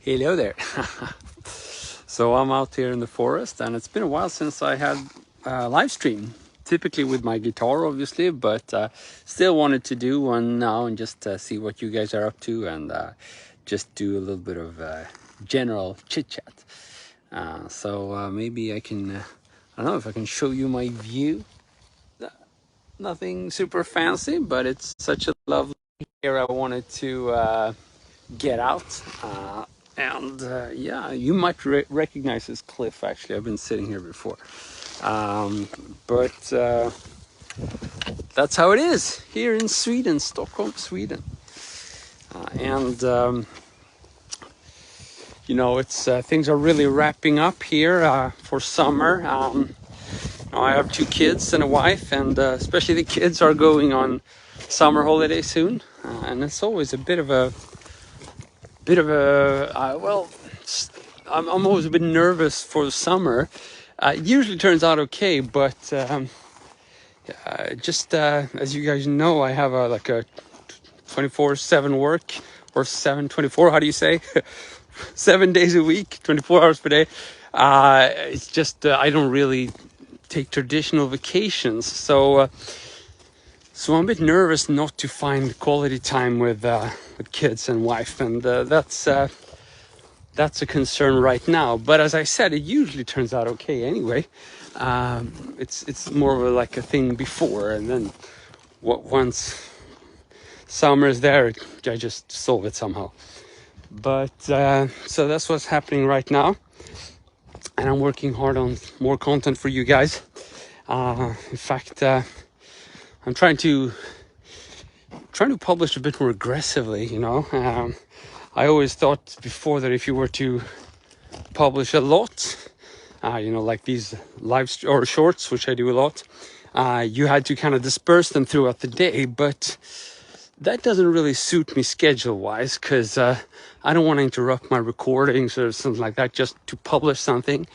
Hello there. So I'm out here in the forest, and it's been a while since I had a live stream. Typically with my guitar, obviously, but still wanted to do one now and just see what you guys are up to, and just do a little bit of general chit chat. So maybe I can, I don't know if I can show you my view. Nothing super fancy, but it's such a lovely here. I wanted to get out. And yeah, you might recognize this cliff. Actually, I've been sitting here before. But that's how it is here in Sweden, Stockholm, Sweden. And you know, it's things are really wrapping up here for summer. I have two kids and a wife, and especially the kids are going on summer holiday soon, and it's always a bit of a well, I'm always a bit nervous for the summer. It usually turns out okay, but just as you guys know, I have like a 24/7 work, or 7/24. How do you say? 7 days a week, 24 hours per day. It's just I don't really take traditional vacations, so I'm a bit nervous not to find quality time with kids and wife, and that's a concern right now. But as I said, it usually turns out okay anyway. It's more of like a thing before, and then once summer is there, I just solve it somehow. But so that's what's happening right now, and I'm working hard on more content for you guys. In fact, I'm trying to publish a bit more aggressively, you know. I always thought before that if you were to publish a lot, you know, like these live or shorts, which I do a lot, you had to kind of disperse them throughout the day, but that doesn't really suit me schedule wise, because I don't want to interrupt my recordings or something like that just to publish something.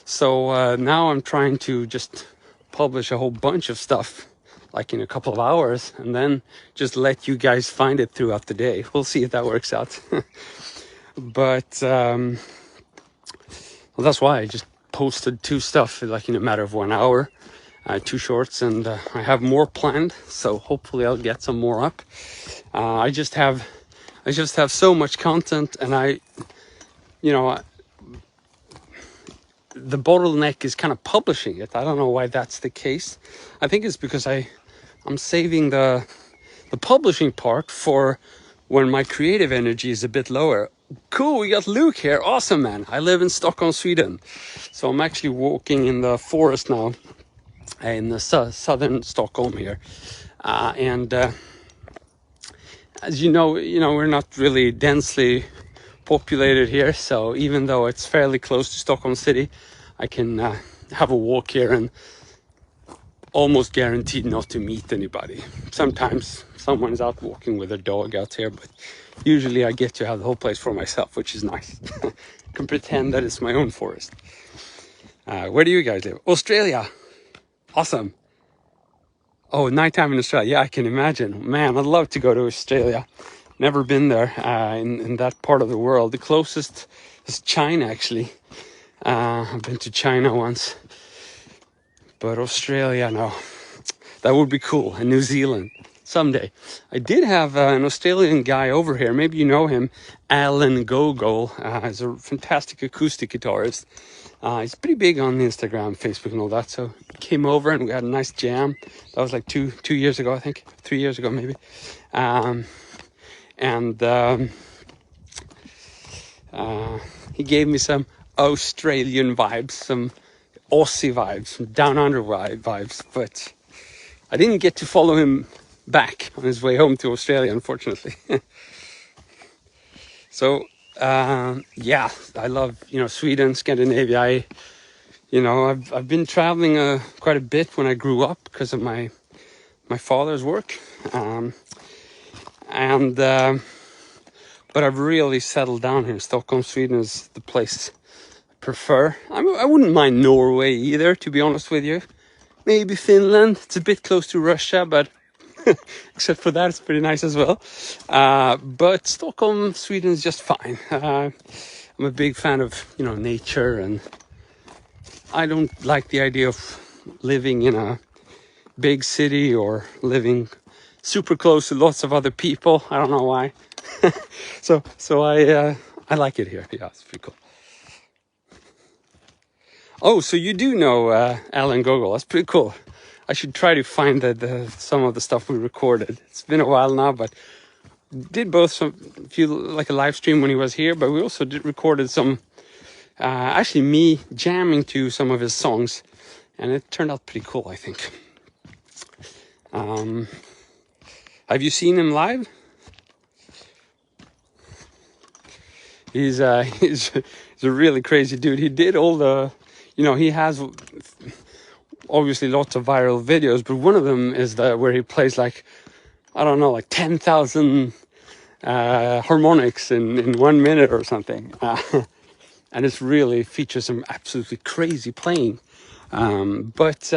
So now I'm trying to just publish a whole bunch of stuff like in a couple of hours, and then just let you guys find it throughout the day. We'll see if that works out. But well, that's why I just posted two stuff like in a matter of 1 hour, two shorts, and I have more planned, so hopefully I'll get some more up. I just have so much content, and you know, the bottleneck is kind of publishing it. I don't know why that's the case. I think it's because I'm saving the publishing part for when my creative energy is a bit lower. Cool, we got Luke here. Awesome, man. I live in Stockholm, Sweden. So I'm actually walking in the forest now in the southern Stockholm here. And as you know, we're not really densely populated here. So even though it's fairly close to Stockholm city, I can have a walk here and almost guaranteed not to meet anybody. Sometimes someone's out walking with a dog out here, but usually I get to have the whole place for myself, which is nice. Can pretend that it's my own forest. Where do you guys live? Australia. Awesome. Oh, nighttime in Australia. Yeah, I can imagine. Man, I'd love to go to Australia. Never been there in that part of the world. The closest is China, actually. I've been to China once. But Australia, no. That would be cool. And New Zealand, someday. I did have an Australian guy over here. Maybe you know him. Alan Gogol. He's a fantastic acoustic guitarist. He's pretty big on Instagram, Facebook, and all that. So he came over and we had a nice jam. That was like two years ago, I think. 3 years ago, maybe. He gave me some Australian vibes, some Aussie vibes, some down under vibes, but I didn't get to follow him back on his way home to Australia, unfortunately. So yeah, I love, Sweden, Scandinavia. I've been traveling quite a bit when I grew up because of my father's work, but I've really settled down here. Stockholm, Sweden is the place I prefer. I wouldn't mind Norway either, to be honest with you. Maybe Finland. It's a bit close to Russia, but Except for that, it's pretty nice as well. But Stockholm, Sweden is just fine. I'm a big fan of, you know, nature, and I don't like the idea of living in a big city or living super close to lots of other people. I don't know why. So I like it here. Yeah, it's pretty cool. Oh, so you do know Alan Gogol? That's pretty cool. I should try to find some of the stuff we recorded. It's been a while now, but did both like a live stream when he was here, but we also recorded some. Actually, me jamming to some of his songs, and it turned out pretty cool, I think. Have you seen him live? He's he's a really crazy dude. He did all the, you know, he has obviously lots of viral videos, but one of them is where he plays like, I don't know, like 10,000 harmonics in 1 minute or something. And it really features some absolutely crazy playing. But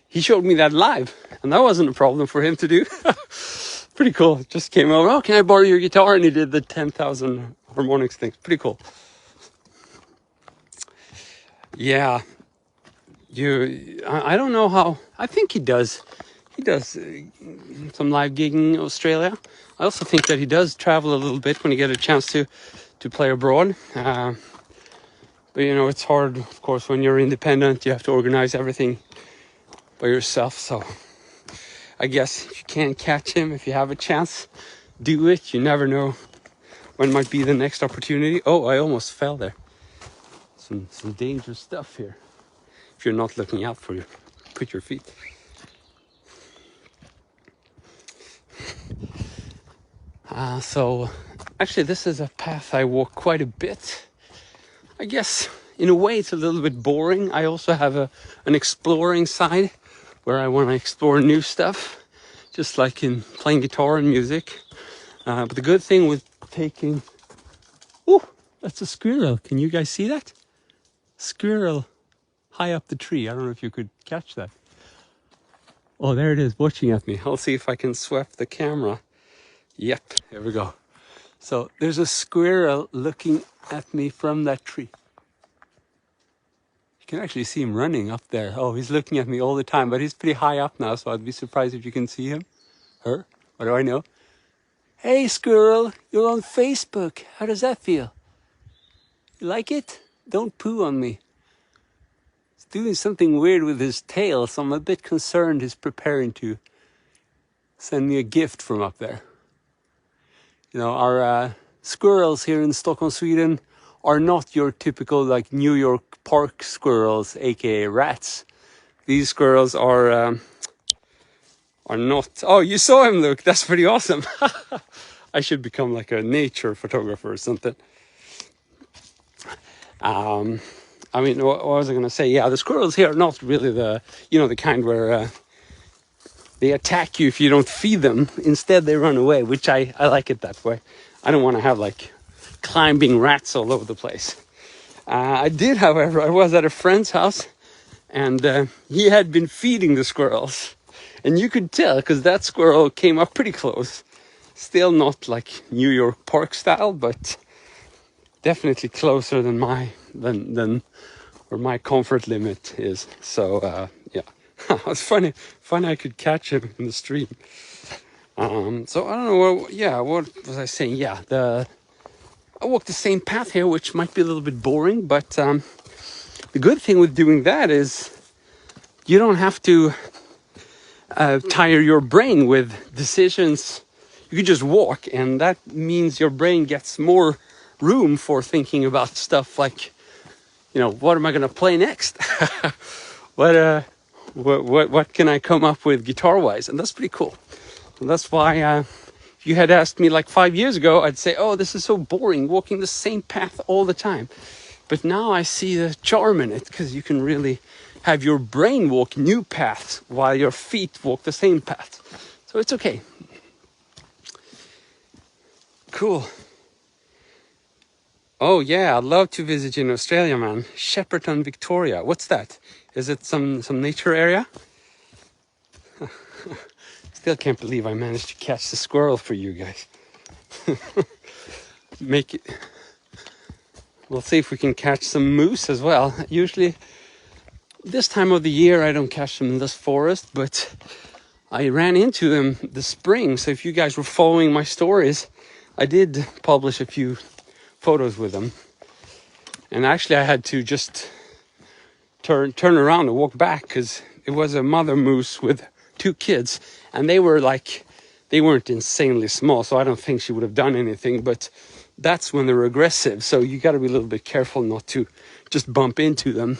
he showed me that live, and that wasn't a problem for him to do. Pretty cool. Just came over, oh, can I borrow your guitar? And he did the 10,000 harmonics thing. Pretty cool. Yeah. I don't know how, I think he does some live gigging in Australia. I also think that he does travel a little bit when he get a chance to play abroad. But you know, it's hard, of course, when you're independent. You have to organize everything by yourself. So I guess if you can't catch him, if you have a chance, do it. You never know when might be the next opportunity. Oh, I almost fell there. Some dangerous stuff here. If you're not looking out for you, put your feet. So actually, this is a path I walk quite a bit. I guess in a way it's a little bit boring. I also have an exploring side where I want to explore new stuff, just like in playing guitar and music. But the good thing with taking... Oh, that's a squirrel. Can you guys see that? Squirrel high up the tree. I don't know if you could catch that. Oh, there it is, watching at me. I'll see if I can swap the camera. Yep, here we go. So there's a squirrel looking at me from that tree. You can actually see him running up there. Oh, he's looking at me all the time, but he's pretty high up now, so I'd be surprised if you can see him. Her? What do I know? Hey, squirrel, you're on Facebook. How does that feel? You like it? Don't poo on me. He's doing something weird with his tail, so I'm a bit concerned he's preparing to send me a gift from up there. You know, our squirrels here in Stockholm, Sweden are not your typical like New York park squirrels, aka rats. These squirrels are not... Oh, you saw him, Luke. That's pretty awesome. I should become like a nature photographer or something. I mean, what was I going to say? Yeah, the squirrels here are not really the, you know, the kind where they attack you if you don't feed them. Instead, they run away, which I like it that way. I don't want to have like climbing rats all over the place. I did, however, I was at a friend's house, and he had been feeding the squirrels. And you could tell, because that squirrel came up pretty close. Still not like New York park style, but definitely closer than where my comfort limit is. So yeah, it's funny I could catch him in the stream. So I don't know what was I saying? Yeah, I walk the same path here, which might be a little bit boring, but the good thing with doing that is you don't have to tire your brain with decisions. You can just walk, and that means your brain gets more room for thinking about stuff like, you know, what am I going to play next? What can I come up with guitar-wise? And that's pretty cool. And that's why if you had asked me like 5 years ago, I'd say, oh, this is so boring, walking the same path all the time. But now I see the charm in it, because you can really have your brain walk new paths while your feet walk the same path. So it's okay. Cool. Oh yeah, I'd love to visit you in Australia, man. Shepparton, Victoria. What's that? Is it some nature area? Is still can't believe I managed to catch the squirrel for you guys. Make it. We'll see if we can catch some moose as well. Usually this time of the year I don't catch them in this forest, but I ran into them this spring. So if you guys were following my stories, I did publish a few photos with them. And actually I had to just turn around and walk back because it was a mother moose with 2 kids, and they weren't insanely small, so I don't think she would have done anything, but that's when they're aggressive, so you got to be a little bit careful not to just bump into them.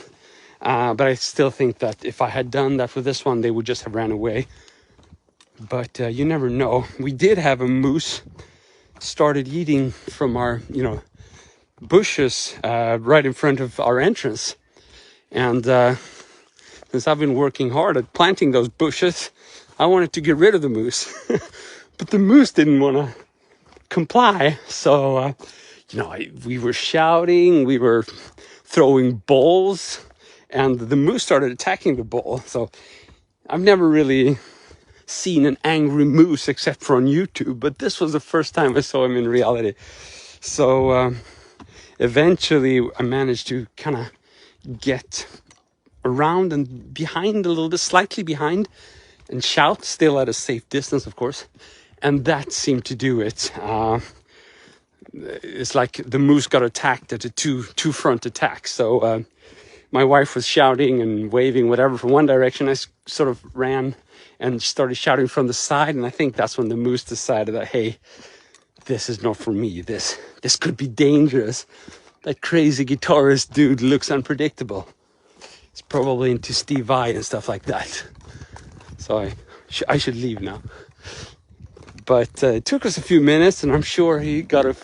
But I still think that if I had done that with this one, they would just have ran away. But you never know. We did have a moose started eating from our bushes right in front of our entrance, and since I've been working hard at planting those bushes, I wanted to get rid of the moose. But the moose didn't want to comply. So, we were shouting, we were throwing balls, and the moose started attacking the ball. So I've never really seen an angry moose except for on YouTube, but this was the first time I saw him in reality. So eventually I managed to kind of get around and behind a little bit, slightly behind, and shout, still at a safe distance, of course. And that seemed to do it. It's like the moose got attacked at a two front attack. So my wife was shouting and waving whatever from one direction. I sort of ran and started shouting from the side. And I think that's when the moose decided that, hey, this is not for me. This could be dangerous. That crazy guitarist dude looks unpredictable. He's probably into Steve Vai and stuff like that. So I should leave now. But it took us a few minutes, and I'm sure he got a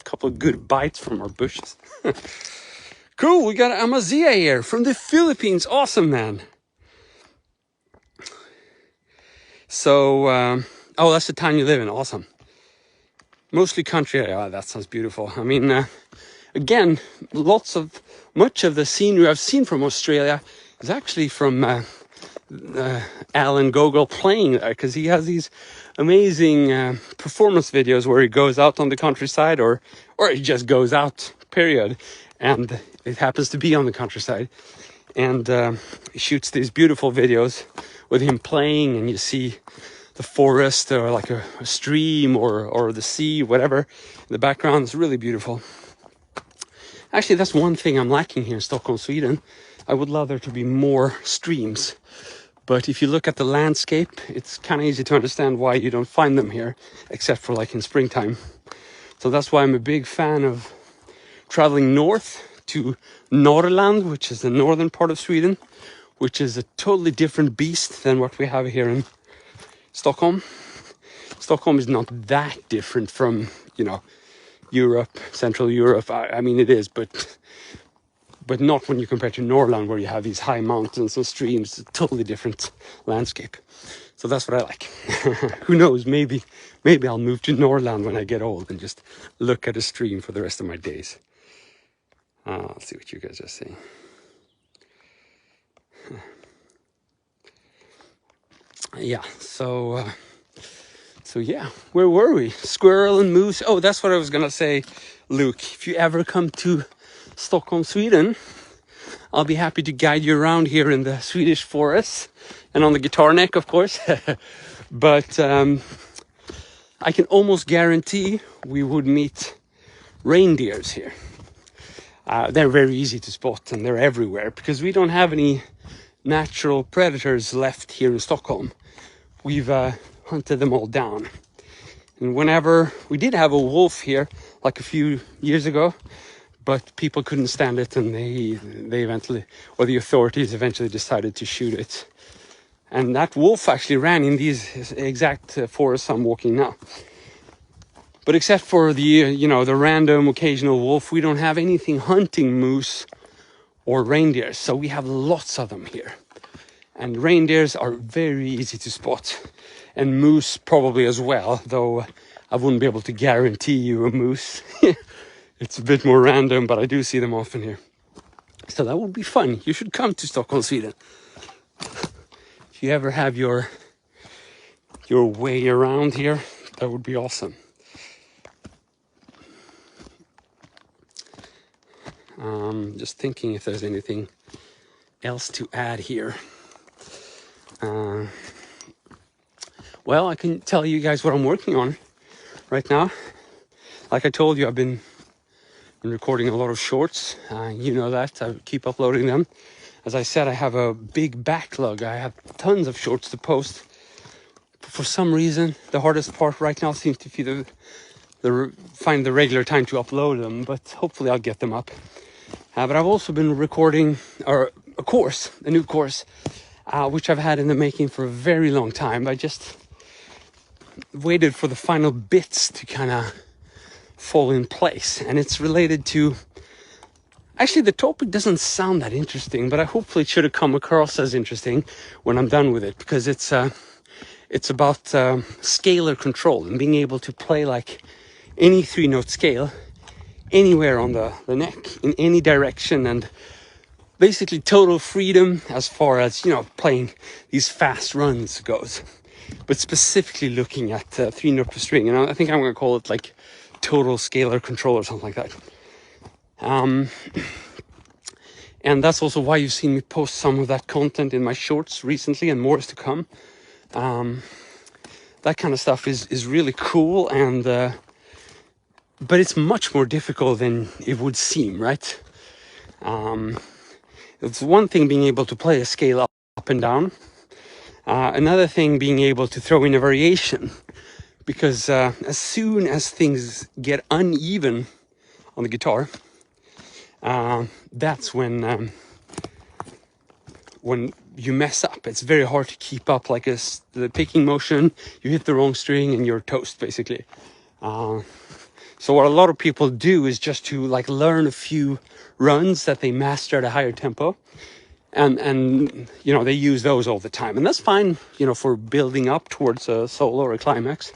couple of good bites from our bushes. Cool, we got Amazia here from the Philippines. Awesome, man. So, that's the town you live in. Awesome. Mostly country. Oh, that sounds beautiful. I mean, again, much of the scenery I've seen from Australia is actually from Alan Gogol playing there, because he has these amazing performance videos where he goes out on the countryside, or he just goes out, period, and it happens to be on the countryside, and he shoots these beautiful videos with him playing, and you see the forest or like a stream or the sea, whatever, in the background. It's really beautiful. Actually, that's one thing I'm lacking here in Stockholm, Sweden. I would love there to be more streams. But if you look at the landscape, it's kind of easy to understand why you don't find them here, except for like in springtime. So that's why I'm a big fan of traveling north to Norrland, which is the northern part of Sweden, which is a totally different beast than what we have here in Stockholm. Stockholm is not that different from, Europe, Central Europe. I mean, it is, but not when you compare to Norrland, where you have these high mountains and streams. It's a totally different landscape. So that's what I like. Who knows, maybe I'll move to Norrland when I get old and just look at a stream for the rest of my days. Let's see what you guys are saying. Yeah, so yeah, where were we? Squirrel and moose. Oh, that's what I was gonna say, Luke. If you ever come to Stockholm, Sweden, I'll be happy to guide you around here in the Swedish forests and on the guitar neck, of course. But I can almost guarantee we would meet reindeers here. They're very easy to spot, and they're everywhere because we don't have any natural predators left here in Stockholm. We've hunted them all down. And whenever we did have a wolf here, like a few years ago, but people couldn't stand it, and they eventually, or the authorities eventually decided to shoot it. And that wolf actually ran in these exact forests I'm walking now. But except for the random occasional wolf, we don't have anything hunting moose or reindeers. So we have lots of them here. And reindeers are very easy to spot. And moose probably as well, though I wouldn't be able to guarantee you a moose. It's a bit more random, but I do see them often here. So that would be fun. You should come to Stockholm, Sweden. If you ever have your your way around here, that would be awesome. Just thinking if there's anything else to add here. Well, I can tell you guys what I'm working on right now. Like I told you, I've been recording a lot of shorts. You know that. I keep uploading them. As I said, I have a big backlog. I have tons of shorts to post. For some reason, the hardest part right now seems to be find the regular time to upload them, but hopefully I'll get them up. But I've also been recording a new course, which I've had in the making for a very long time. I just waited for the final bits to kind of fall in place, and it's related to, actually the topic doesn't sound that interesting, but I hopefully it should have come across as interesting when I'm done with it, because it's about scalar control and being able to play like any 3-note scale anywhere on the neck in any direction, and basically total freedom as far as, you know, playing these fast runs goes, but specifically looking at 3-note per string. And I think I'm going to call it like total scalar control or something like that. And that's also why you've seen me post some of that content in my shorts recently, and more is to come. That kind of stuff is really cool, and but it's much more difficult than it would seem, right? It's one thing being able to play a scale up and down. Another thing being able to throw in a variation, because as soon as things get uneven on the guitar, that's when you mess up. It's very hard to keep up like the picking motion. You hit the wrong string and you're toast, basically. So what a lot of people do is just to like learn a few runs that they master at a higher tempo, and you know, they use those all the time, and that's fine, you know, for building up towards a solo or a climax.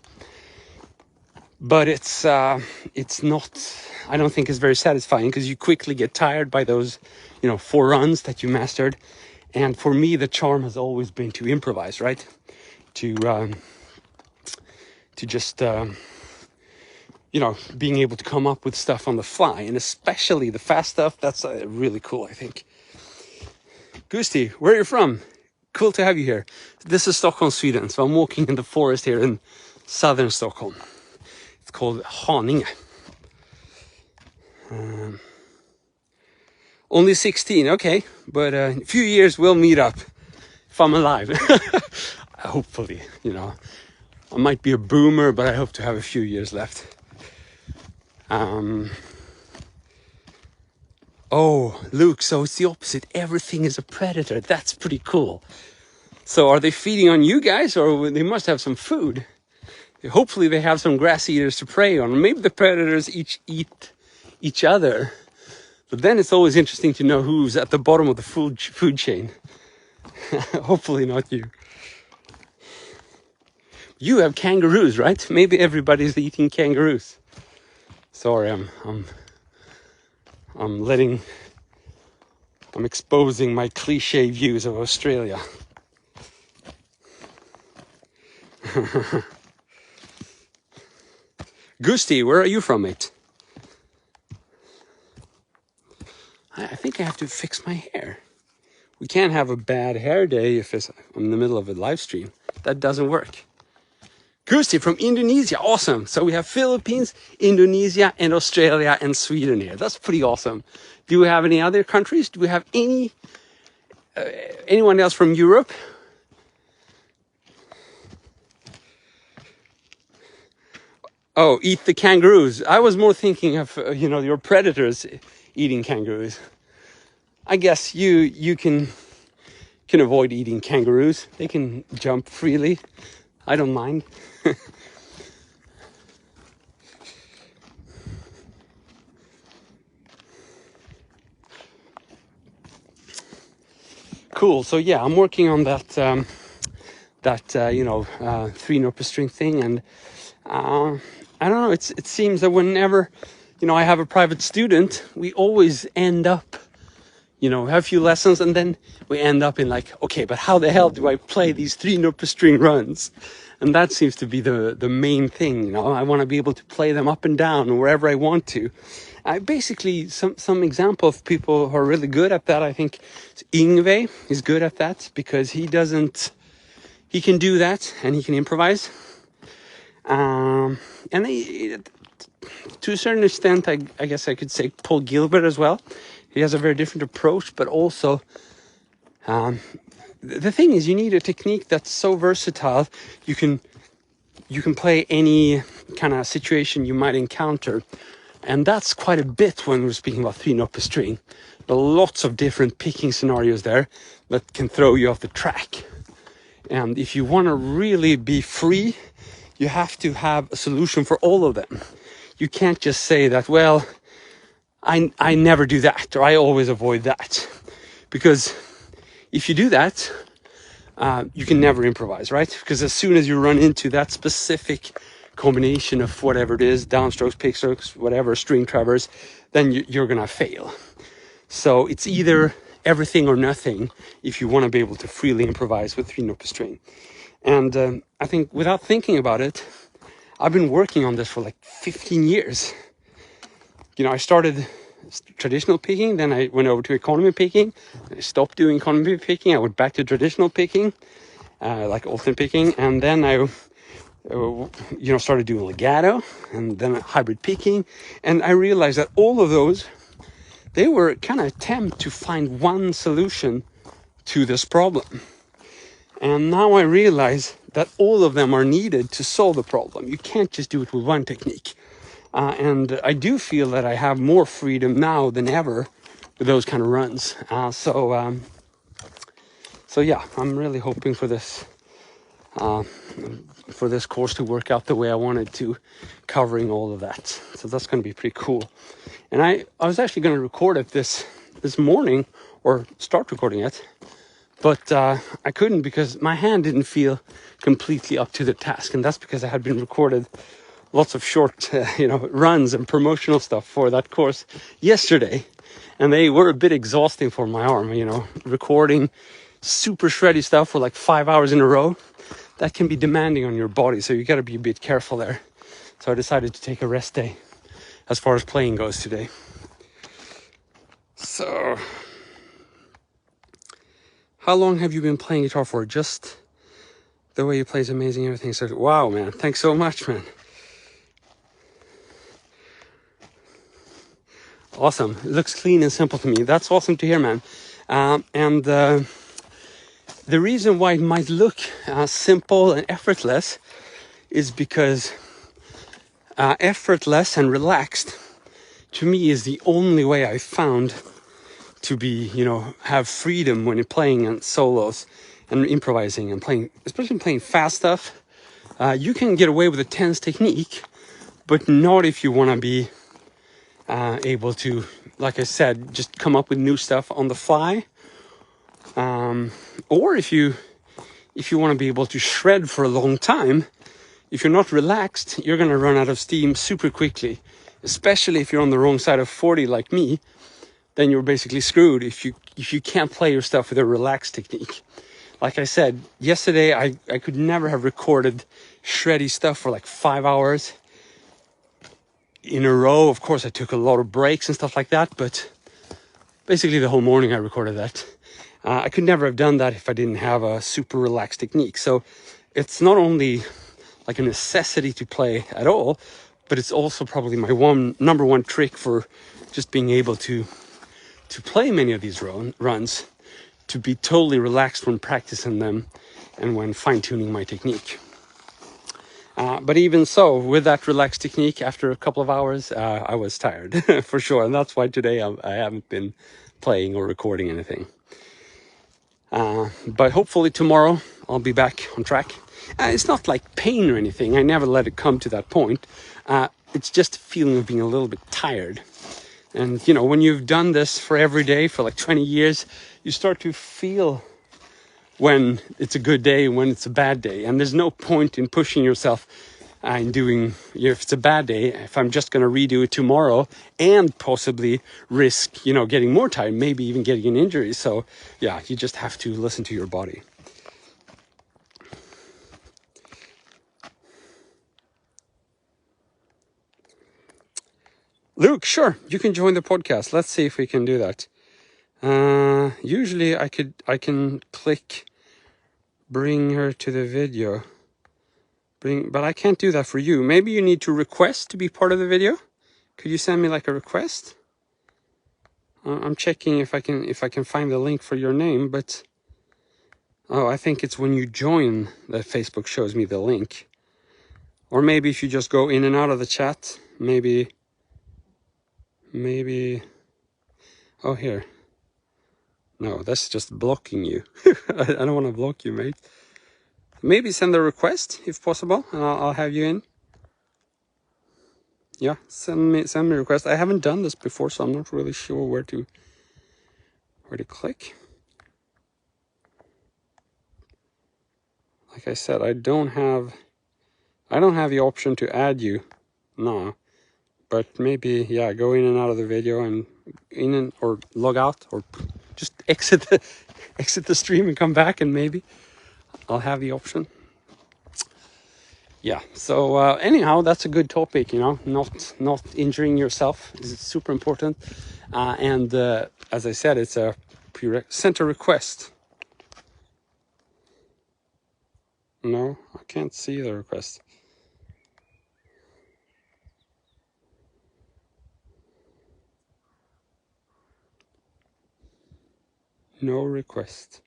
But it's not, I don't think it's very satisfying, because you quickly get tired by those, you know, 4 runs that you mastered. And for me, the charm has always been to improvise, right? To just you know, being able to come up with stuff on the fly, and especially the fast stuff. That's really cool, I think. Gusti, where are you from? Cool to have you here. This is Stockholm, Sweden. So I'm walking in the forest here in southern Stockholm. It's called Haninge. Only 16, okay. But in a few years we'll meet up, if I'm alive. Hopefully, you know. I might be a boomer, but I hope to have a few years left. Oh, Luke, so it's the opposite. Everything is a predator. That's pretty cool. So are they feeding on you guys, or they must have some food? Hopefully they have some grass eaters to prey on. Maybe the predators each eat each other. But then it's always interesting to know who's at the bottom of the food chain. Hopefully not you. You have kangaroos, right? Maybe everybody's eating kangaroos. Sorry, I'm exposing my cliche views of Australia. Gusti, where are you from, mate? I think I have to fix my hair. We can't have a bad hair day if I'm in the middle of a live stream. That doesn't work. Gusti from Indonesia, awesome. So we have Philippines, Indonesia, and Australia, and Sweden here. That's pretty awesome. Do we have any other countries? Do we have anyone else from Europe? Oh, eat the kangaroos. I was more thinking of, you know, your predators eating kangaroos. I guess you can avoid eating kangaroos. They can jump freely. I don't mind. Cool. So yeah, I'm working on that 3-note per string thing, and I don't know. It seems that whenever, you know, I have a private student, we always end up, you know, have a few lessons, and then we end up in like, okay, but how the hell do I play these 3-note per string runs? And that seems to be the main thing, you know. I want to be able to play them up and down wherever I want to. I basically, some example of people who are really good at that, I think Yngve is good at that, because he can do that and he can improvise. And to a certain extent, I guess I could say Paul Gilbert as well. He has a very different approach, but also the thing is, you need a technique that's so versatile. You can play any kind of situation you might encounter, and that's quite a bit when we're speaking about 3-note per string. There are lots of different picking scenarios there that can throw you off the track. And if you want to really be free, you have to have a solution for all of them. You can't just say that, well, I never do that, or I always avoid that. Because if you do that, you can never improvise, right? Because as soon as you run into that specific combination of whatever it is, downstrokes, pick strokes, whatever, string traverse, then you're gonna fail. So it's either everything or nothing if you want to be able to freely improvise with 3-note per string. And I think, without thinking about it, I've been working on this for like 15 years. You know, I started traditional picking, then I went over to economy picking. I stopped doing economy picking. I went back to traditional picking, like alternate picking, and then I started doing legato, and then hybrid picking. And I realized that all of those, they were kind of attempt to find one solution to this problem. And now I realize that all of them are needed to solve the problem. You can't just do it with one technique. And I do feel that I have more freedom now than ever with those kind of runs. So yeah, I'm really hoping for this course to work out the way I wanted to, covering all of that. So that's going to be pretty cool. And I was actually going to record it this morning, or start recording it, but I couldn't because my hand didn't feel completely up to the task. And that's because I had been recorded lots of short runs and promotional stuff for that course yesterday, and they were a bit exhausting for my arm. Recording super shreddy stuff for like 5 hours in a row, that can be demanding on your body, so you got to be a bit careful there. So I decided to take a rest day as far as playing goes today. So how long have you been playing guitar for? Just the way you play is amazing, everything. So wow, man, thanks so much, man. Awesome. It looks clean and simple to me. That's awesome to hear, man. And the reason why it might look simple and effortless is because effortless and relaxed, to me, is the only way I found to be, have freedom when you're playing in solos and improvising and playing, especially playing fast stuff. You can get away with a tense technique, but not if you want to be able to, like I said, just come up with new stuff on the fly, or if you want to be able to shred for a long time. If you're not relaxed, you're going to run out of steam super quickly, especially if you're on the wrong side of 40 like me. Then you're basically screwed if you can't play your stuff with a relaxed technique. Like I said yesterday, I could never have recorded shreddy stuff for like 5 hours in a row. Of course, I took a lot of breaks and stuff like that, but basically the whole morning I recorded that. I could never have done that if I didn't have a super relaxed technique. So it's not only like a necessity to play at all, but it's also probably my number one trick for just being able to play many of these runs, to be totally relaxed when practicing them and when fine-tuning my technique. But even so, with that relaxed technique, after a couple of hours, I was tired for sure. And that's why today I haven't been playing or recording anything. But hopefully tomorrow I'll be back on track. It's not like pain or anything. I never let it come to that point. It's just a feeling of being a little bit tired. And, when you've done this for every day for like 20 years, you start to feel when it's a good day and when it's a bad day. And there's no point in pushing yourself and doing, if it's a bad day, if I'm just going to redo it tomorrow and possibly risk, getting more tired, maybe even getting an injury. So yeah, you just have to listen to your body. Luke, sure, you can join the podcast. Let's see if we can do that. Usually I can click bring her to the video. But I can't do that for you. Maybe you need to request to be part of the video. Could you send me like a request? I'm checking if I can find the link for your name, but oh, I think it's when you join that Facebook shows me the link. Or maybe if you just go in and out of the chat, maybe oh, here. No, that's just blocking you. I don't want to block you, mate. Maybe send a request if possible, and I'll have you in. Yeah, send me a request. I haven't done this before, so I'm not really sure where to click. Like I said, I don't have the option to add you now, but maybe, yeah, go in and out of the video and or log out, or just exit the stream and come back, and maybe I'll have the option. Yeah, so anyhow, that's a good topic, not injuring yourself is super important. And as I said, it's a sent a request. No, I can't see the request. No request.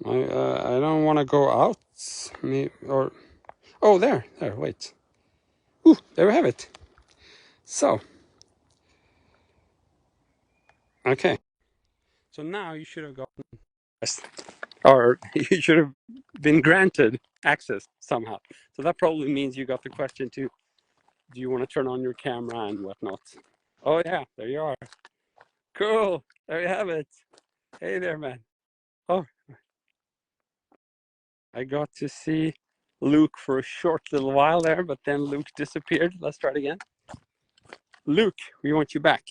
I don't want to go out. Or oh, there. Wait. Ooh, there we have it. So, okay. So now you should have gotten, or you should have been granted access somehow. So that probably means you got the question too. Do you want to turn on your camera and whatnot? Oh yeah, there you are. Cool. There you have it. Hey there, man. Oh, I got to see Luke for a short little while there, but then Luke disappeared. Let's try it again. Luke, we want you back.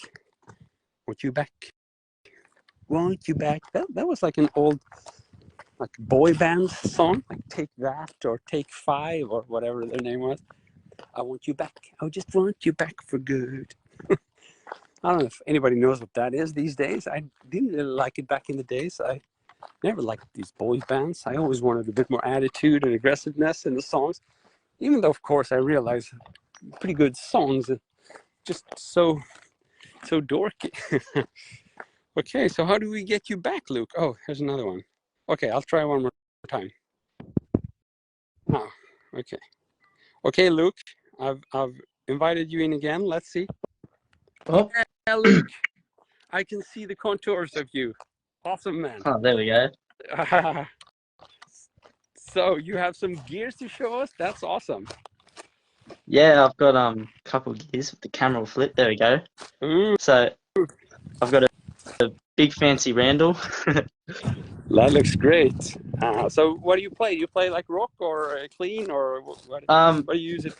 Want you back. Want you back. That was like an old like boy band song, like Take That or Take Five or whatever their name was. I want you back. I just want you back for good. I don't know if anybody knows what that is these days. I didn't really like it back in the days. I never liked these boy bands. I always wanted a bit more attitude and aggressiveness in the songs, even though, of course, I realize pretty good songs, just so dorky. Okay, so how do we get you back, Luke? Oh, here's another one. Okay, I'll try one more time. Oh, okay. Okay, Luke, I've invited you in again. Let's see. Oh, Yeah, Luke, I can see the contours of you. Awesome, man. oh, there we go. So you have some gears to show us? That's awesome. Yeah, I've got a couple of gears with the camera will flip. There we go. Ooh, So I've got a big fancy Randall. that looks great. So what do you play? Do you play like rock or clean, or what do you use it?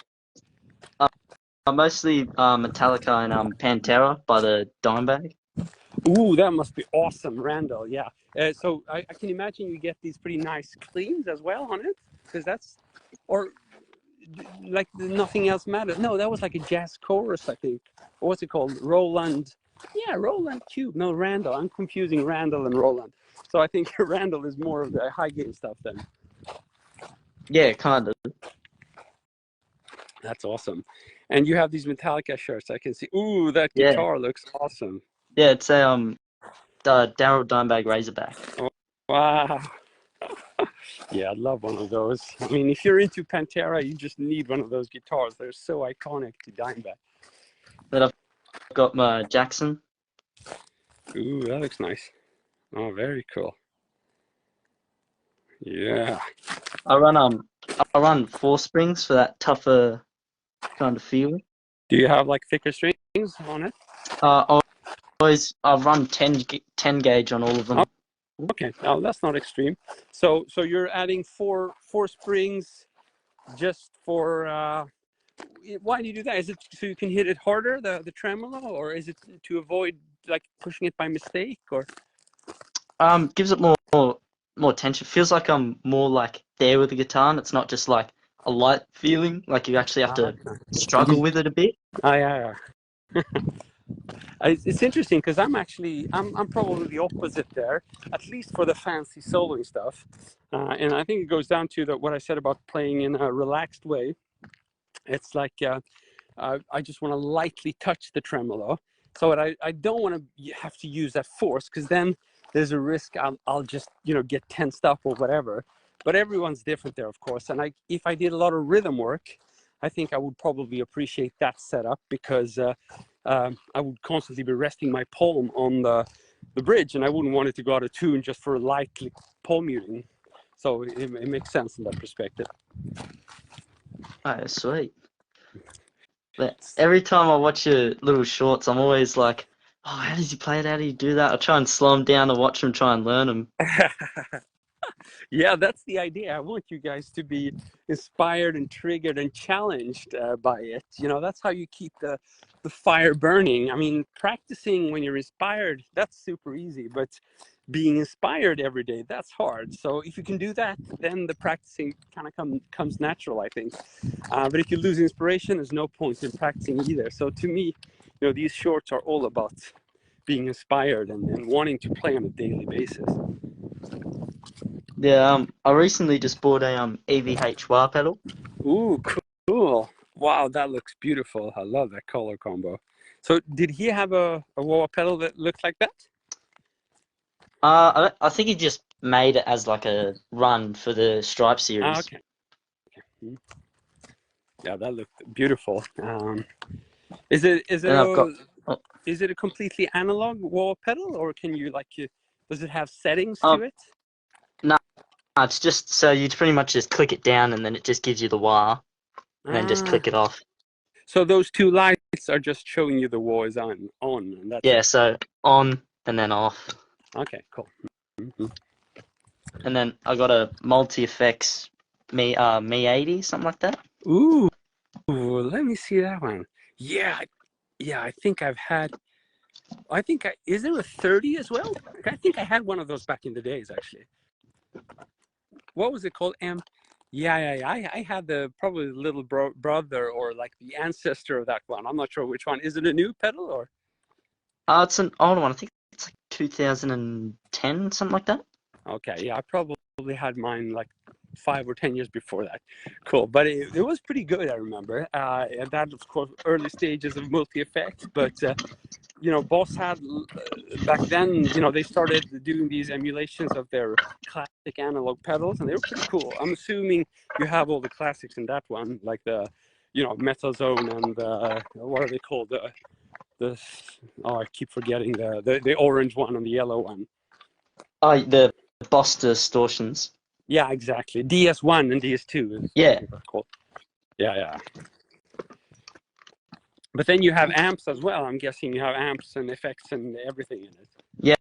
Mostly Metallica and Pantera by the Dimebag. Ooh, that must be awesome, Randall. Yeah. So I can imagine you get these pretty nice cleans as well on it, because that's, or like nothing else matters. No, that was like a jazz chorus, I think. What's it called? Roland. Yeah, Roland Cube. No, Randall. I'm confusing Randall and Roland. So I think Randall is more of the high gain stuff then. Yeah, kind of. That's awesome. And you have these Metallica shirts. I can see. Ooh, that Yeah, guitar looks awesome. yeah. It's a Daryl Dimebag Razorback. Oh, wow. Yeah, I'd love one of those. I mean, if you're into Pantera, you just need one of those guitars. They're so iconic to Dimebag. Then I've got my Jackson. Ooh, that looks nice. Oh, very cool. Yeah. I run 4 springs for that tougher kind of feel. Do you have like thicker strings on it? I've run 10 gauge on all of them. Oh, okay, now that's not extreme. So you're adding four springs just for why do you do that? Is it so you can hit it harder, the tremolo, or is it to avoid like pushing it by mistake, or? Gives it more tension. Feels like I'm more like there with the guitar, and it's not just like a light feeling, like you actually have to Okay. struggle with it a bit. Oh, yeah, yeah. It's interesting because I'm probably the opposite there, at least for the fancy soloing stuff. And I think it goes down to what I said about playing in a relaxed way. It's like I just want to lightly touch the tremolo, so I don't want to have to use that force, because then there's a risk I'll just get tensed up or whatever. But everyone's different there, of course. And if I did a lot of rhythm work, I think I would probably appreciate that setup, because I would constantly be resting my palm on the bridge, and I wouldn't want it to go out of tune just for lightly palm muting. So it makes sense in that perspective. Oh, sweet. But every time I watch your little shorts, I'm always like, oh, how does he play it? How do you do that? I try and slow him down to watch him try and learn him. Yeah, that's the idea. I want you guys to be inspired and triggered and challenged by it. That's how you keep the fire burning. I mean, practicing when you're inspired, that's super easy, but being inspired every day, that's hard. So if you can do that, then the practicing kind of comes natural, I think. But if you lose inspiration, there's no point in practicing either. So to me, these shorts are all about being inspired and wanting to play on a daily basis. Yeah, I recently just bought a EVH wah pedal. Ooh, cool. Wow, that looks beautiful. I love that color combo. So did he have a wah pedal that looked like that? I think he just made it as like a run for the Stripe series. Okay. Yeah, that looked beautiful. Is it And I've got oh, a completely analog wah pedal, or can you does it have settings oh to it? no, it's just so you pretty much just click it down and then it just gives you the wah, and then just Ah, click it off. so those two lights are just showing you the wah is on, and that's Yeah, it. so on and then off. Okay, cool. Mm-hmm. And then I got a multi effects Me 80, something like that. Ooh, let me see that one. Yeah, yeah, I think I've had. Is there a 30 as well? I think I had one of those back in the days, actually. What was it called? Yeah. I had probably the little brother, or like the ancestor of that one. I'm not sure which one. Is it a new pedal or? It's an old one. I think it's like 2010, something like that. Okay, yeah, I probably had mine like 5 or 10 years before that. Cool, but it was pretty good, I remember. And that, of course, early stages of multi-effect, but Boss had back then, they started doing these emulations of their classic analog pedals, and they were pretty cool. I'm assuming you have all the classics in that one, like the, Metal Zone and what are they called? I keep forgetting the orange one and the yellow one. Oh, the Boss distortions. Yeah, exactly. DS1 and DS2 is Yeah. I think that's called. Yeah. But then you have amps as well. I'm guessing you have amps and effects and everything in it. Yeah,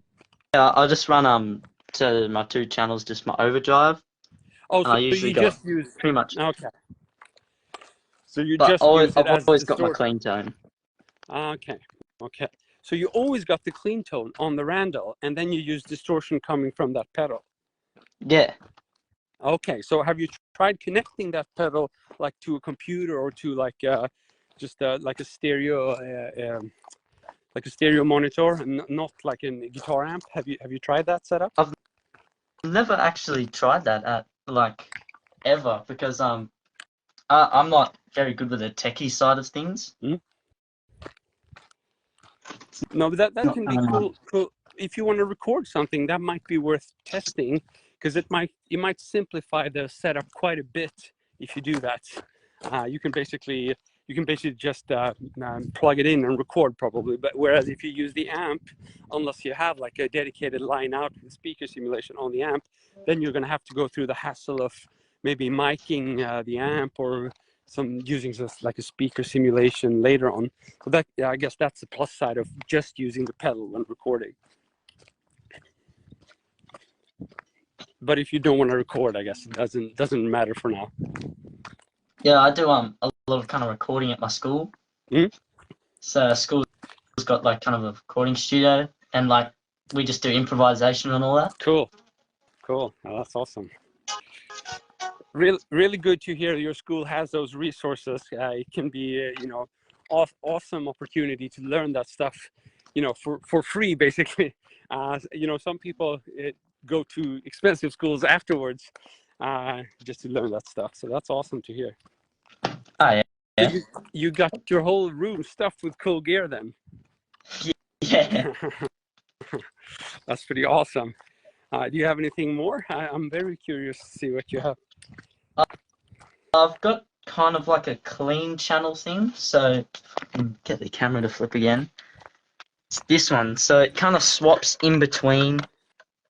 I just run to my two channels, just my overdrive, Oh, and I so usually you got just use. pretty much. Okay. So you But just use it I've as always got my distortion. clean tone. Okay. So you always got the clean tone on the Randall, and then you use distortion coming from that pedal. Yeah. Okay. So have you tried connecting that pedal like to a computer, or to just like a stereo, like a stereo monitor, and not like a guitar amp? Have you tried that setup? I've never actually tried that ever, because I'm not very good with the techie side of things. Hmm? No, but that can be cool. If you want to record something, that might be worth testing, because it might simplify the setup quite a bit if you do that. You can basically just plug it in and record, probably. But whereas if you use the amp, unless you have like a dedicated line out with speaker simulation on the amp, then you're going to have to go through the hassle of maybe miking the amp, or using just like a speaker simulation later on. So that, I guess that's the plus side of just using the pedal when recording. But if you don't want to record, I guess it doesn't matter for now. Yeah, I do a lot of kind of recording at my school. Mm-hmm. So school's got like kind of a recording studio, and like we just do improvisation and all that. Cool. Oh, that's awesome. really good to hear your school has those resources. It can be, awesome opportunity to learn that stuff, for free, basically. Some people go to expensive schools afterwards just to learn that stuff. So that's awesome to hear. Oh yeah. So Yeah. you got your whole room stuffed with cool gear then. Yeah. That's pretty awesome. Do you have anything more? I'm very curious to see what you have. I've got kind of like a clean channel thing, so get the camera to flip again. It's this one, so it kind of swaps in between.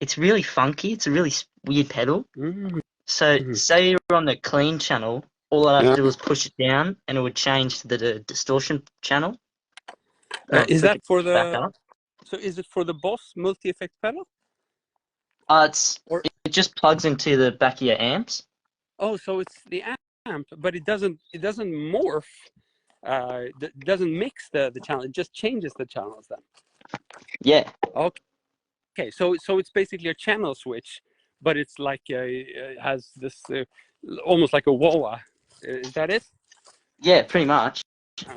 It's really funky. It's a really weird pedal. Mm-hmm. So say you're on the clean channel, all I have Yeah. to do is push it down, and it would change to the distortion channel. Is Flick that it for back the? up. So is it for the Boss multi-effect pedal? It just plugs into the back of your amps. Oh, so it's the amp, but it doesn't morph. It doesn't mix the channel. It just changes the channels then. Yeah. Okay, so it's basically a channel switch, but it's like it has this almost like a wah-wah. Is that it? Yeah, pretty much.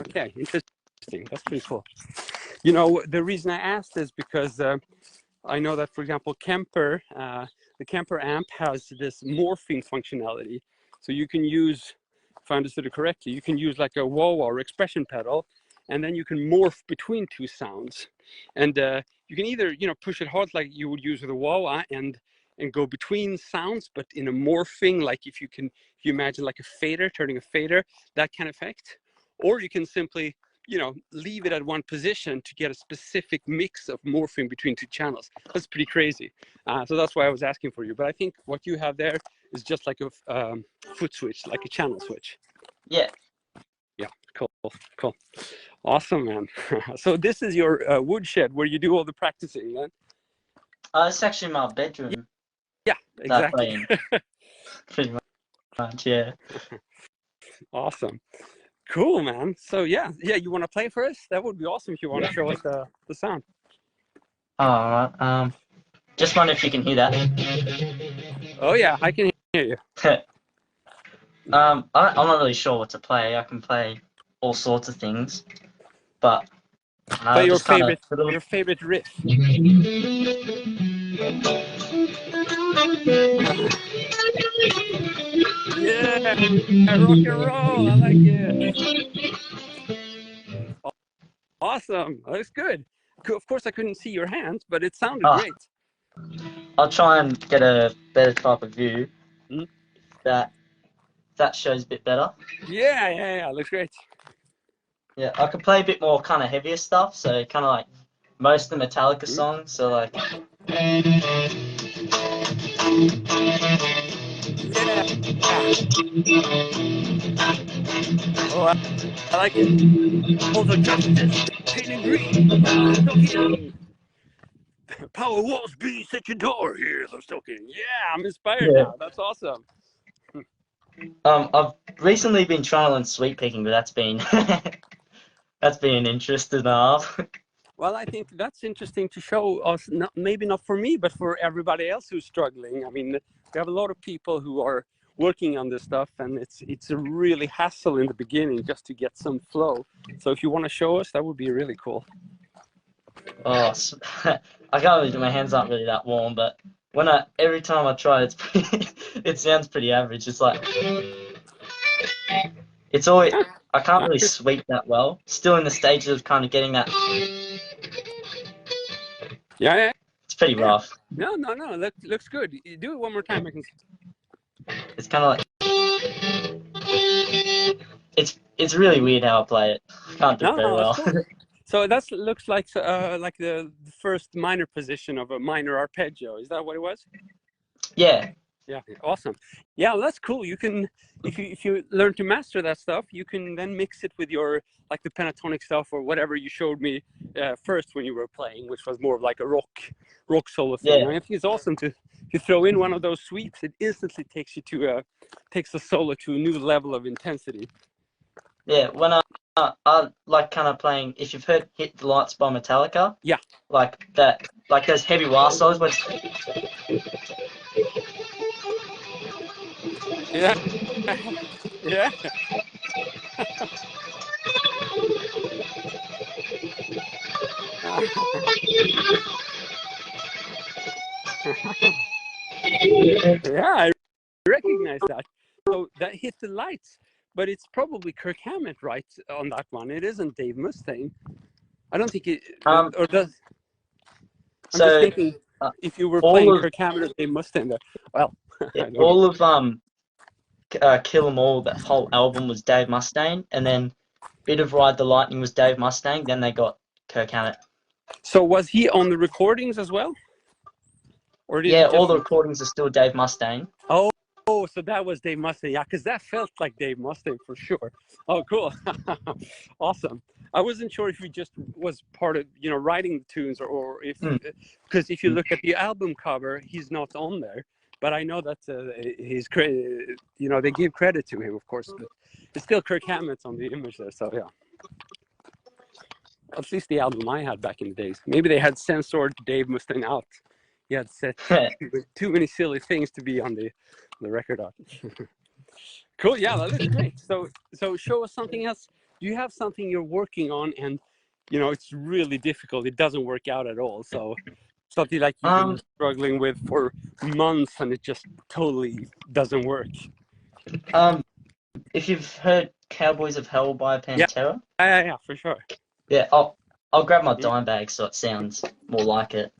Okay, interesting. That's pretty cool. The reason I asked is because I know that, for example, Kemper, the Kemper amp has this morphing functionality. So you can use, if I understood it correctly, you can use like a wah-wah or expression pedal, and then you can morph between two sounds. And you can either, push it hard like you would use with a wah-wah and go between sounds, but in a morphing, like if you imagine like a fader, turning a fader, that kind of effect. Or you can simply leave it at one position to get a specific mix of morphing between two channels. That's pretty crazy. So that's why I was asking for you. But I think what you have there is just like a foot switch, like a channel switch. Yeah. Yeah, cool. Awesome, man. So this is your woodshed where you do all the practicing, then? It's actually my bedroom. Yeah, exactly. Pretty much, yeah. Awesome. Cool, man. So yeah, you want to play for us? That would be awesome if you want to show us the sound. All right. Just wonder if you can hear that. Oh yeah, I can hear you. I'm not really sure what to play. I can play all sorts of things, but Play your favorite riff. Yeah, rock and roll. I like it. Awesome. That's good. Of course, I couldn't see your hands, but it sounded great. I'll try and get a better type of view. Mm-hmm. That shows a bit better. Yeah. Looks great. Yeah, I could play a bit more kind of heavier stuff, so kind of like most of the Metallica songs. So like. Yeah. Oh, I like it. All the justice, pain and green. Power walls be at your door. Here's the token. Yeah, I'm inspired now. That's awesome. I've recently been trying to learn sweep picking, but that's been an interest and a half. Well, I think that's interesting to show us, maybe not for me, but for everybody else who's struggling. I mean, we have a lot of people who are working on this stuff, and it's a really hassle in the beginning just to get some flow. So if you want to show us, that would be really cool. Oh, I can't really do. My hands aren't really that warm, but every time I try, it sounds pretty average. It's like it's always I can't really sweep that well. Still in the stages of kind of getting that. Yeah. It's pretty rough. No. That looks good. Do it one more time. I can. It's kind of like it's really weird how I play it. I can't do it very well. Cool. So that looks like the first minor position of a minor arpeggio. Is that what it was? Yeah. Yeah, awesome. Yeah, well, that's cool. You can, if you learn to master that stuff, you can then mix it with your like the pentatonic stuff or whatever you showed me first when you were playing, which was more of like a rock solo thing. Yeah. I think it's awesome to throw in one of those sweeps. It instantly takes you takes the solo to a new level of intensity. Yeah, when I like kind of playing. If you've heard "Hit the Lights" by Metallica. Yeah. Like that, like those heavy wah solos. Yeah. Yeah. Yeah, I recognize that. So that hit the lights, but it's probably Kirk Hammett, right, on that one. It isn't Dave Mustaine. I don't think it, Um, or does. I'm just so thinking uh, if you were all playing of Kirk Hammett or Dave Mustaine there. Well, yeah, I don't know. all of Kill 'Em All, that whole album was Dave Mustaine, and then bit of Ride the Lightning was Dave Mustaine. Then they got Kirk Hammett. So was he on the recordings as well? Or did he Yeah, all just. the recordings are still Dave Mustaine. Oh, so that was Dave Mustaine. Yeah, because that felt like Dave Mustaine for sure. Oh, cool. Awesome. I wasn't sure if he just was part of, writing the tunes or if, Mm. because if you look at the album cover, he's not on there. But I know that he's, they give credit to him, of course. But it's still Kirk Hammett's on the image there. So, yeah. At least the album I had back in the days. Maybe they had censored Dave Mustaine out. He had said too many silly things to be on the record art. Cool. Yeah, that looks great. So show us something else. Do you have something you're working on and it's really difficult? It doesn't work out at all. So something like you've been struggling with for months and it just totally doesn't work. If you've heard Cowboys of Hell by Yeah. Pantera, Yeah, for sure. yeah, I'll grab my dime bag so it sounds more like it.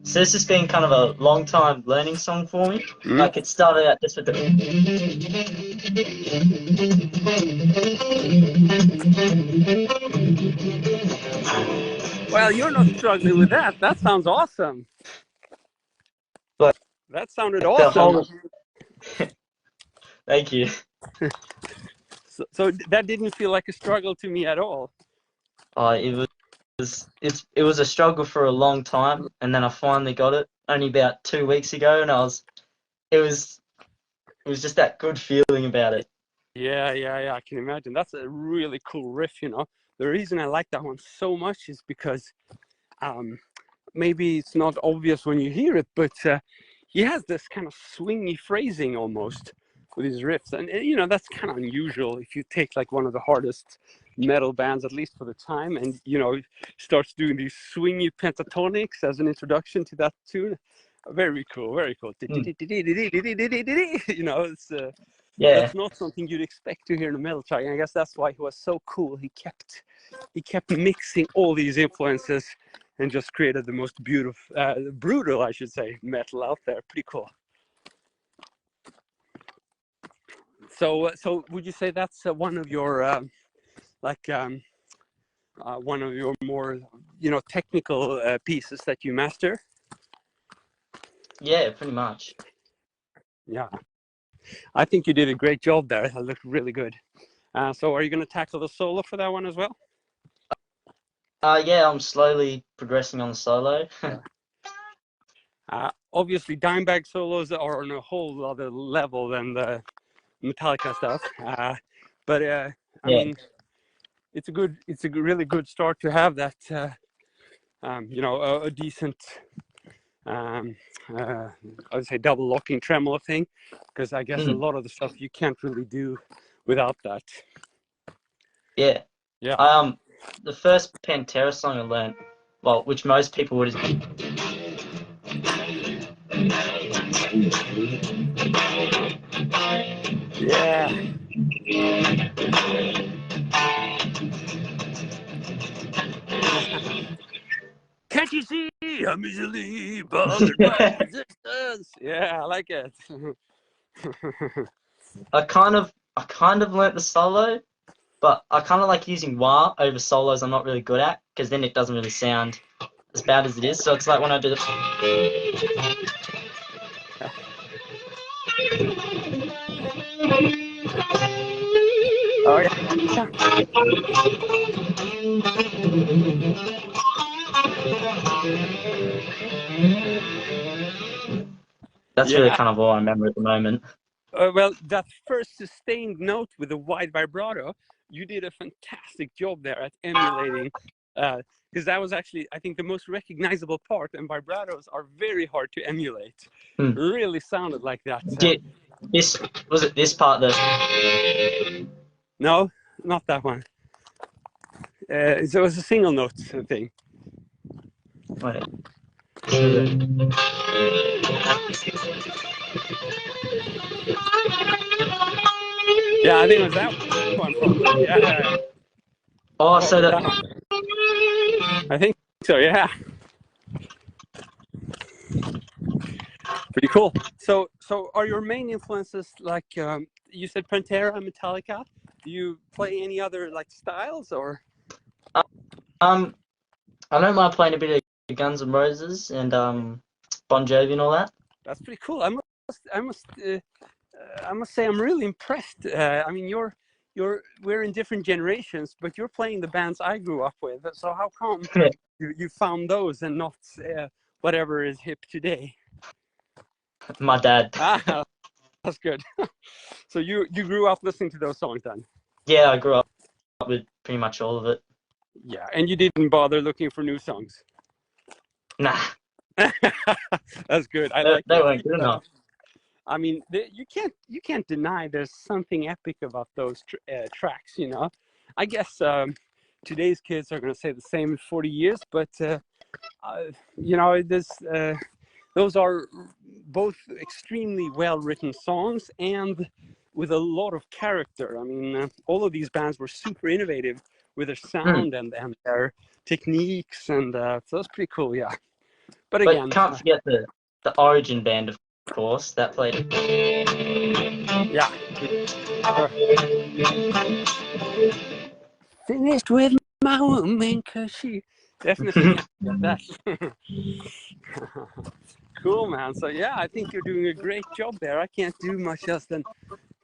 So this has been kind of a long time learning song for me. Like it started out just with the. Well, you're not struggling with that. That sounds awesome. But That sounded the awesome. whole. Thank you. So that didn't feel like a struggle to me at all. It was a struggle for a long time, and then I finally got it only about 2 weeks ago, and it was just that good feeling about it. Yeah, I can imagine. That's a really cool riff, The reason I like that one so much is because maybe it's not obvious when you hear it, but he has this kind of swingy phrasing almost with his riffs. And that's kind of unusual if you take like one of the hardest metal bands, at least for the time, and, starts doing these swingy pentatonics as an introduction to that tune. Very cool, very cool. It's Yeah. that's not something you'd expect to hear in a metal track. And I guess that's why he was so cool. He kept mixing all these influences and just created the most beautiful, brutal, I should say, metal out there. Pretty cool. So would you say that's one of your one of your more technical pieces that you master? Yeah, pretty much. Yeah, I think you did a great job there. It looked really good. So are you going to tackle the solo for that one as well? Yeah, I'm slowly progressing on the solo. Obviously, Dimebag solos are on a whole other level than the Metallica stuff. But I mean, it's a really good start to have that, a decent, I would say double locking tremolo thing, because I guess a lot of the stuff you can't really do without that. Yeah. Yeah. The first Pantera song I learned, well, which most people would. Yeah. Can't you see I'm easily bothered by resistance? Yeah, I like it. I kind of learnt the solo, but I kind of like using wah over solos I'm not really good at, because then it doesn't really sound as bad as it is. So it's like when I do the. Oh yeah. That's really Yeah. kind of all I remember at the moment. Well, that first sustained note with the wide vibrato, you did a fantastic job there at emulating, because that was actually, I think, the most recognizable part. And vibratos are very hard to emulate. Hmm. Really sounded like that. This was it. This part that. No, not that one. So it was a single note thing. Wait. Yeah, I think it was that one probably. Yeah. Oh, Oh, so that. that one. I think so. Yeah. Pretty cool. So are your main influences like you said Pantera and Metallica? Do you play any other like styles or? Um, I don't mind playing a bit of Guns N' Roses and Bon Jovi and all that. That's pretty cool. I must say I'm really impressed. I mean, we're in different generations, but you're playing the bands I grew up with. So how come you found those and not whatever is hip today? My dad. Ah, that's good. So you grew up listening to those songs then? Yeah, I grew up with pretty much all of it. Yeah, and you didn't bother looking for new songs. Nah, That's good. I they, like they that. weren't good enough. I mean, you can't deny there's something epic about those tracks. You know, I guess today's kids are going to say the same in 40 years, but you know, those are both extremely well written songs and with a lot of character. I mean, all of these bands were super innovative with their Mm. sound and their techniques, and so that's pretty cool. Yeah, but But again, can't forget the Origin band, of course, that played. yeah. Finished with my woman because she definitely can't get that. Cool, man. So yeah, I think you're doing a great job there. I can't do much else than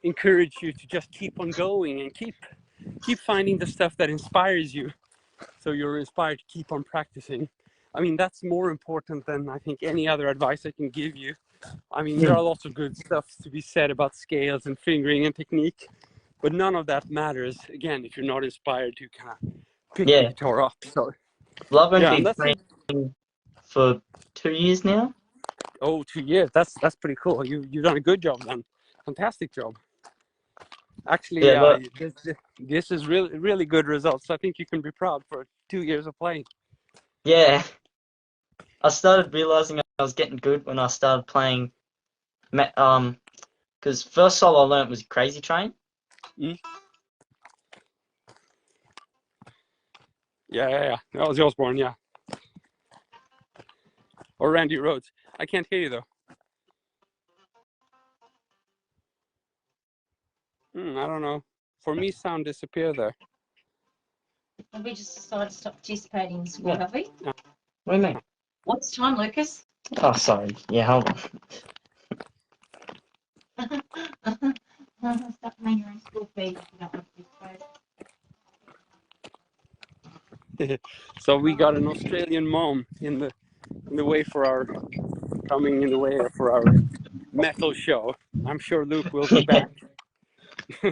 encourage you to just keep on going and keep finding the stuff that inspires you, so you're inspired to keep on practicing. I mean, that's more important than I think any other advice I can give you. I mean, there are lots of good stuff to be said about scales and fingering and technique, but none of that matters again if you're not inspired to kind of pick the Yeah, guitar up. So well, I've only yeah, and been that's playing for 2 years now. 2 years. That's pretty cool. You've done a good job then. Fantastic job. Actually, Yeah, but this is really good results. I think you can be proud for 2 years of playing. yeah, I started realizing I was getting good when I started playing. Because first solo I learned was Crazy Train. Mm? Yeah. That was Osborne, yeah. Or Randy Rhodes. I can't hear you though. I don't know. For me, sound disappeared there. Have we just decided to stop participating in sport, have we? What do you mean? What's time, Lucas? Oh, sorry. Yeah, hold on. Stop paying your own school fees if you don't want to participate. So we got an Australian mom in the way for our coming in the way for our metal show. I'm sure Luke will be back. So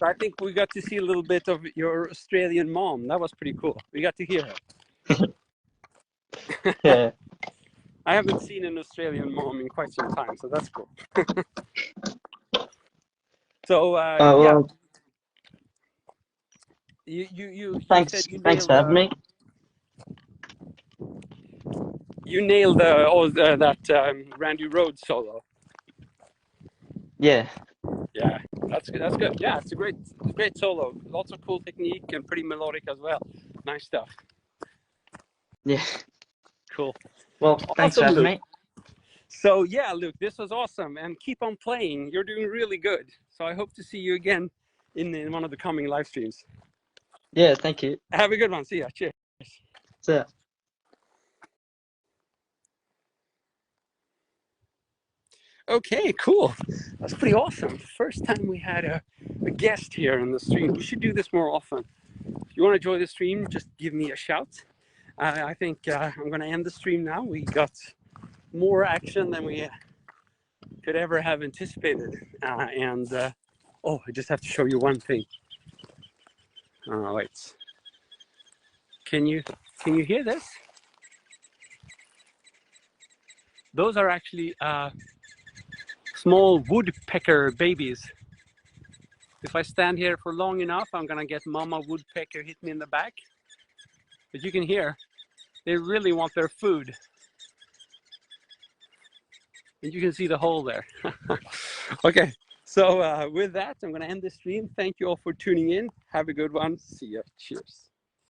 I think we got to see a little bit of your Australian mom. That was pretty cool. We got to hear her. Yeah. I haven't seen an Australian mom in quite some time, so that's cool. So Oh, yeah, well, you thanks. said you Thanks for nailed having me. that Randy Rhodes solo. Yeah. Yeah, that's good. That's good. Yeah, it's a great solo. Lots of cool technique and pretty melodic as well. Nice stuff. Yeah. Cool. Well, thanks for Awesome, having Luke. me. So yeah, Luke, this was awesome, and keep on playing. You're doing really good. So I hope to see you again in one of the coming live streams. Yeah, thank you. Have a good one. See ya. Cheers. So. Okay, cool. That's pretty awesome. First time we had a guest here in the stream. We should do this more often. If you want to join the stream, just give me a shout. I think I'm going to end the stream now. We got more action than we could ever have anticipated. Oh, I just have to show you one thing. Wait. Can you hear this? Those are actually small woodpecker babies. If I stand here for long enough, I'm gonna get Mama Woodpecker hit me in the back. But you can hear, they really want their food. And you can see the hole there. Okay, so with that, I'm gonna end the stream. Thank you all for tuning in. Have a good one. See ya. Cheers.